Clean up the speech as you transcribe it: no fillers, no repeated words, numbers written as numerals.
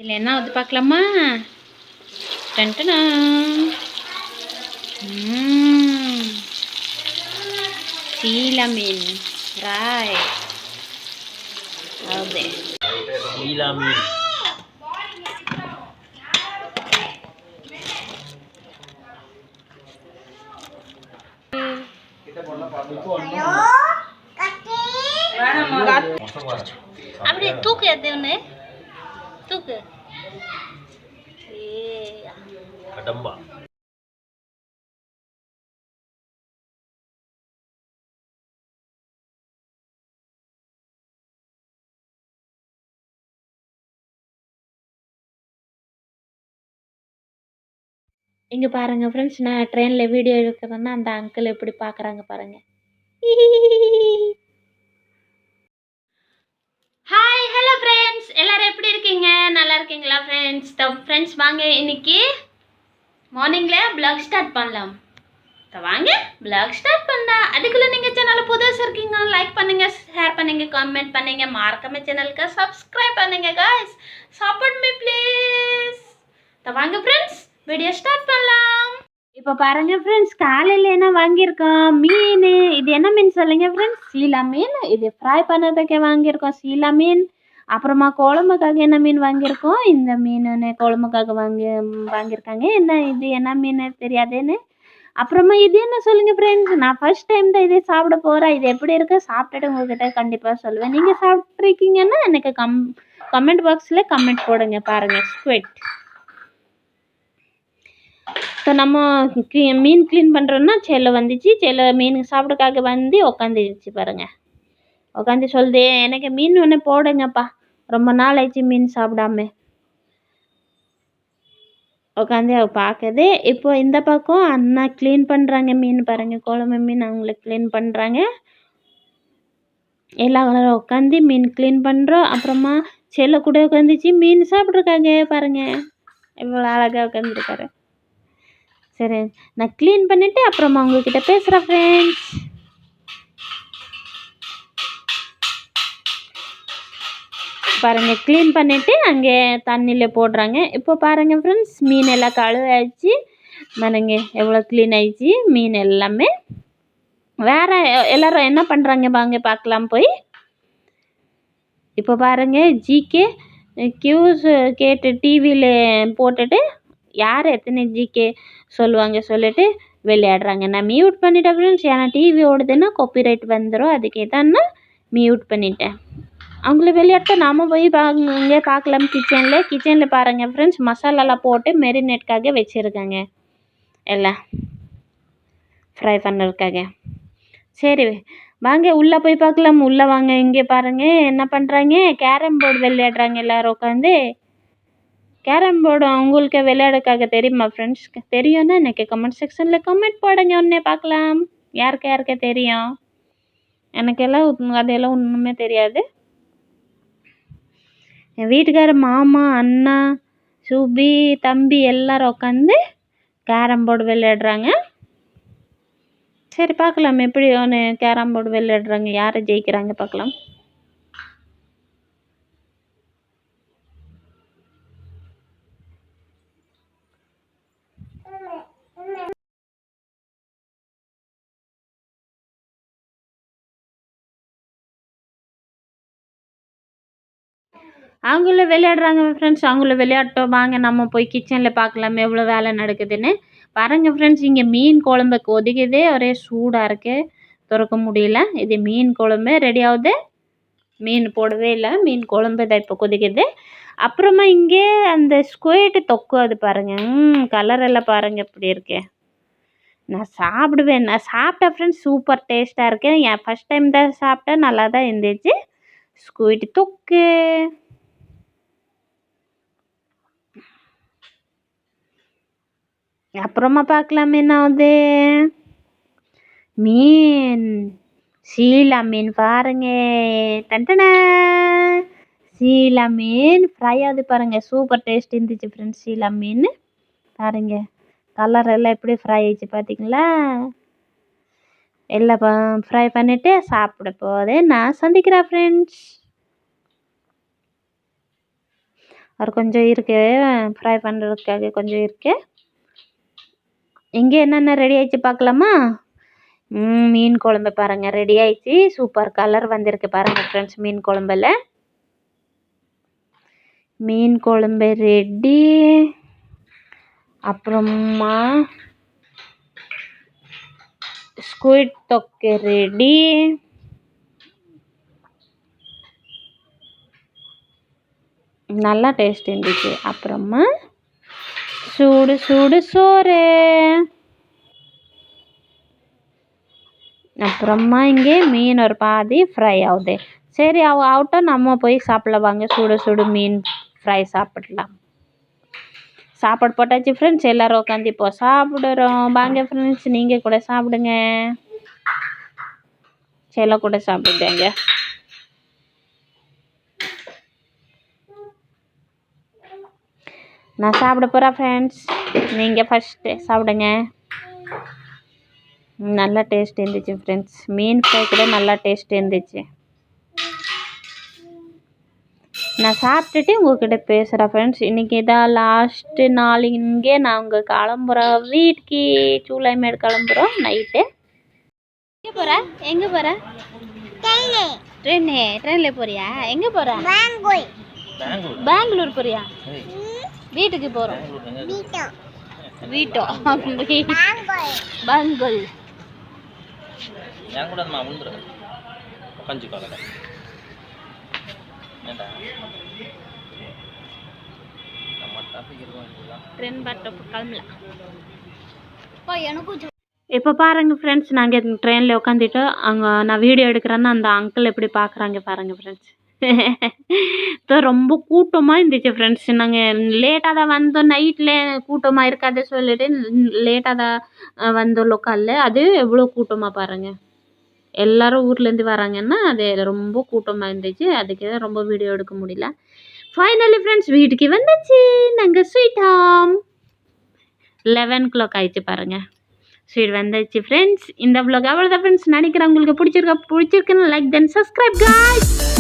இதில் என்ன வந்து பார்க்கலாமா? டன்டனா சீலா மீன் ஃப்ரை. ಹೌದೇ சீலா மீன். அப்படியே தூக்கு, எது ஒன்று தூக்கு. கடம்பா. இங்கே பாருங்கள் ஃப்ரெண்ட்ஸ், நான் ட்ரெயினில் வீடியோ எடுக்கிறேன்னா அந்த அங்கிள் எப்படி பார்க்குறாங்க பாருங்கள். ஹாய், ஹலோ ஃப்ரெண்ட்ஸ், எல்லோரும் எப்படி இருக்கீங்க? நல்லா இருக்கீங்களா ஃப்ரெண்ட்ஸ்? ஃப்ரெண்ட்ஸ் வாங்க, இன்னைக்கு மார்னிங்கில் ப்ளாக் ஸ்டார்ட் பண்ணலாம். வாங்க ப்ளாக் ஸ்டார்ட் பண்ணலாம். அதுக்குள்ளே நீங்கள் சேனலை புதுசாக இருக்கீங்க, லைக் பண்ணுங்கள், ஷேர் பண்ணுங்கள், கமெண்ட் பண்ணுங்கள், மறக்காம சேனலுக்கு சப்ஸ்கிரைப் பண்ணுங்கள் காய்ஸ். Support me please. வாங்க ஃப்ரெண்ட்ஸ், வீடியோ ஸ்டார்ட் பண்ணலாம். இப்போ பாருங்க ஃப்ரெண்ட்ஸ், காலையில் என்ன வாங்கியிருக்கோம்? மீன். இது என்ன மீன் சொல்லுங்க ஃப்ரெண்ட்ஸ்? சீலா மீன். இது ஃப்ரை பண்ணுறதுக்கு வாங்கியிருக்கோம் சீலா மீன். அப்புறமா குழம்புக்காக என்ன மீன் வாங்கியிருக்கோம்? இந்த மீன் குழம்புக்காக வாங்கியிருக்காங்க. என்ன மீன் தெரியாதுன்னு. அப்புறமா இது என்ன சொல்லுங்க ஃப்ரெண்ட்ஸ்? நான் ஃபர்ஸ்ட் டைம் தான் இதே சாப்பிட போகிறேன். இது எப்படி இருக்கு சாப்பிட்டுட்டு உங்ககிட்ட கண்டிப்பாக சொல்லுவேன். நீங்கள் சாப்பிட்ருக்கீங்கன்னா எனக்கு கமெண்ட் பாக்ஸில் கமெண்ட் போடுங்க. பாருங்கள், ஸ்குவிட். ஸோ நம்ம மீன் க்ளீன் பண்ணுறோன்னா செல்லை வந்துச்சு. செல்லை மீன் சாப்பிட்றதுக்காக வந்து உக்காந்துருச்சு பாருங்கள். உட்காந்து சொல்லுது, எனக்கு மீன் ஒன்று போடுங்கப்பா, ரொம்ப நாள் ஆயிடுச்சு மீன் சாப்பிடாம. உட்காந்து அவள் பார்க்குது. இப்போ இந்த பக்கம் அண்ணா க்ளீன் பண்ணுறாங்க மீன் பாருங்கள். குழம்பு மீன் அவங்களுக்கு க்ளீன் பண்ணுறாங்க. எல்லா கலரும் உட்காந்து மீன் க்ளீன் பண்ணுறோம். அப்புறமா செல்லை கூட உட்காந்துச்சு மீன் சாப்பிட்ருக்காங்க பாருங்கள். இவ்வளோ அழகாக உட்காந்துருக்காரு. சரி, நான் க்ளீன் பண்ணிவிட்டு அப்புறமா உங்கள்கிட்ட பேசுகிறேன் ஃப்ரெண்ட்ஸ். பாருங்கள், க்ளீன் பண்ணிவிட்டு அங்கே தண்ணியில் போடுறாங்க. இப்போ பாருங்கள் ஃப்ரெண்ட்ஸ், மீன் எல்லாம் கழுவாயிடுச்சு பாருங்க, எவ்வளோ க்ளீன் ஆயிடுச்சு மீன் எல்லாமே. வேறு எல்லோரும் என்ன பண்ணுறாங்க வாங்க பார்க்கலாம் போய். இப்போ பாருங்கள், ஜிகே கியூஸ் கேட்டு டிவியில் போட்டுட்டு யார் எத்தனை ஜிகே சொல்லுவாங்க சொல்லிட்டு விளையாடுறாங்க. நான் மியூட் பண்ணிட்டேன் ஃப்ரெண்ட்ஸ், ஏன்னா டிவி ஓடுதுன்னா காப்பிரைட் வந்துடும். அதுக்கே தான் நான் மியூட் பண்ணிட்டேன். அவங்கள விளையாட்ட நாம் போய் இங்கே பார்க்கலாம். கிச்சனில் பாருங்கள் ஃப்ரெண்ட்ஸ், மசாலாலாம் போட்டு மெரினேட்காக வச்சுருக்காங்க எல்லாம் ஃப்ரை பண்ணுறதுக்காக. சரி வாங்க உள்ளே போய் பார்க்கலாம். உள்ளே வாங்க. இங்கே பாருங்கள் என்ன பண்ணுறாங்க, கேரம் போர்டு விளையாடுறாங்க எல்லோரும் உட்காந்து. கேரம் போர்டு அவங்களுக்கு விளையாடுறதுக்காக தெரியுமா ஃப்ரெண்ட்ஸ்? தெரியும்னா எனக்கு கமெண்ட் செக்ஷனில் கமெண்ட் போடுங்க. ஒன்றே பார்க்கலாம் யாருக்கு தெரியும். எனக்கெல்லாம் அதெல்லாம் ஒன்றுமே தெரியாது. என் வீட்டுக்கார மாமா, அண்ணா, சுபி, தம்பி எல்லோரும் உட்காந்து கேரம் போர்டு விளையாடுறாங்க. சரி பார்க்கலாம் எப்படி ஒன்று கேரம் போர்டு விளையாடுறாங்க, யார் ஜெயிக்கிறாங்க பார்க்கலாம். அவங்கள விளையாடுறாங்க ஃப்ரெண்ட்ஸ். அவங்கள விளையாட்டோம். வாங்க நம்ம போய் கிச்சனில் பார்க்கலாம் எவ்வளோ வேலை நடக்குதுன்னு. பாருங்கள் ஃப்ரெண்ட்ஸ், இங்கே மீன் குழம்பு கொதிக்குதே, ஒரே சூடாக இருக்குது, திறக்க முடியல. இது மீன் குழம்பு ரெடி ஆகுது. மீன் போடவே இல்லை, மீன் குழம்பு தான் இப்போ கொதிக்குது. அப்புறமா இங்கே அந்த ஸ்குவிட் தொக்கு, அது பாருங்கள், கலரெல்லாம் பாருங்கள் எப்படி இருக்கு. நான் சாப்பிட்டேன் ஃப்ரெண்ட்ஸ், சூப்பர் டேஸ்ட்டாக இருக்கு. என் ஃபஸ்ட் டைம் தான் சாப்பிட்டேன், நல்லா தான் இருந்துச்சு ஸ்குவிட் தொக்கு. அப்புறமா பார்க்கலாம் என்ன ஆகுது. மீன் சீலா மீன் பாருங்க, டன்டனா சீலா மீன் ஃப்ரை ஆகுது பாருங்கள். சூப்பர் டேஸ்ட் இருந்துச்சு ஃப்ரெண்ட்ஸ். சீலா மீன் பாருங்க, கலர் எல்லாம் எப்படி ஃப்ரை ஆயிடுச்சு பார்த்தீங்களா. எல்லாம் ஃப்ரை பண்ணிவிட்டு சாப்பிட போதே நான் சந்திக்கிறேன் ஃப்ரெண்ட்ஸ். அது கொஞ்சம் இருக்கு ஃப்ரை பண்ணுறதுக்காக கொஞ்சம் இருக்கு. இங்கே என்னென்ன ரெடி ஆயிடுச்சு பார்க்கலாமா? மீன் குழம்பு பாருங்கள் ரெடி ஆயிடுச்சு. சூப்பர் கலர் வந்திருக்கு பாருங்கள் ஃப்ரெண்ட்ஸ். மீன் குழம்புல மீன் குழம்பு ரெடி. அப்புறமா ஸ்குவிட் தொக்கு ரெடி. நல்லா டேஸ்ட் இருந்துச்சு. அப்புறமா சூடு சூடு சோறு. அப்புறமா இங்கே மீன் ஒரு பாதி ஃப்ரை ஆகுது. சரி ஆகட்டும், நம்ம போய் சாப்பிடலாம் வாங்க. சுடு சுடு மீன் ஃப்ரை சாப்பிடலாம். சாப்பாடு போட்டாச்சு ஃப்ரெண்ட்ஸ். எல்லோரும் உட்காந்து இப்போ சாப்பிடுறோம் வாங்க ஃப்ரெண்ட்ஸ். நீங்கள் கூட சாப்பிடுங்க. செல்ல கூட சாப்பிடுங்க. நான் சாப்பிட போகிறேன் ஃப்ரெண்ட்ஸ். நீங்கள் ஃபஸ்ட்டு சாப்பிடுங்க. நல்லா டேஸ்ட் இருந்துச்சு ஃப்ரெண்ட்ஸ். மீன் ஃப்ரை கூட நல்லா டேஸ்ட் இருந்துச்சு. நான் சாப்பிட்டுட்டு உங்கள்கிட்ட பேசுகிறேன் ஃப்ரெண்ட்ஸ். இன்றைக்கி இதான் லாஸ்ட்டு நாள். இங்கே நாங்கள் கிளம்புறோம் வீட்டுக்கு. சூளைமேடு கிளம்புறோம் நைட்டு. எங்கே போகிற? எங்கே போகிற? ட்ரெயினில் போறியா? எங்கே போகிற? பெங்களூர் போறியா? வீட்டுக்கு போகிறோம். வீட்டோ பெங்களூர். ட்ரெயின் பட்டு கிளம்பலாம். இப்போ பாருங்க ஃப்ரெண்ட்ஸ், நாங்கள் ட்ரெயினில் உட்காந்துட்டு அங்கே நான் வீடியோ எடுக்கிறேன்னா அந்த அங்கிள் எப்படி பார்க்குறாங்க பாருங்கள் ஃப்ரெண்ட்ஸ். ரொம்ப கூட்டமாக இருந்துச்சு ஃப்ரெண்ட்ஸ். நாங்கள் லேட்டாக தான் வந்தோம். நைட்டில் கூட்டமாக இருக்காது சொல்லிட்டு லேட்டாக தான் வந்தோம் லோக்கலில். அது எவ்வளோ கூட்டமாக பாருங்கள். எல்லோரும் ஊர்லேருந்து வராங்கன்னா அது ரொம்ப கூட்டமாக இருந்துச்சு. அதுக்கு தான் ரொம்ப வீடியோ எடுக்க முடியல. ஃபைனலி ஃப்ரெண்ட்ஸ் வீட்டுக்கு வந்துச்சு. நாங்கள் ஸ்வீட் ஹோம் 11 o'clock ஆயிடுச்சு பாருங்கள். ஸ்வீட் வந்துச்சு ஃப்ரெண்ட்ஸ். இந்த vlog அவ்வளோதான் ஃப்ரெண்ட்ஸ். நினைக்கிறேன் உங்களுக்கு பிடிச்சிருக்குன்னு லைக் தென் சப்ஸ்கிரைப் guys.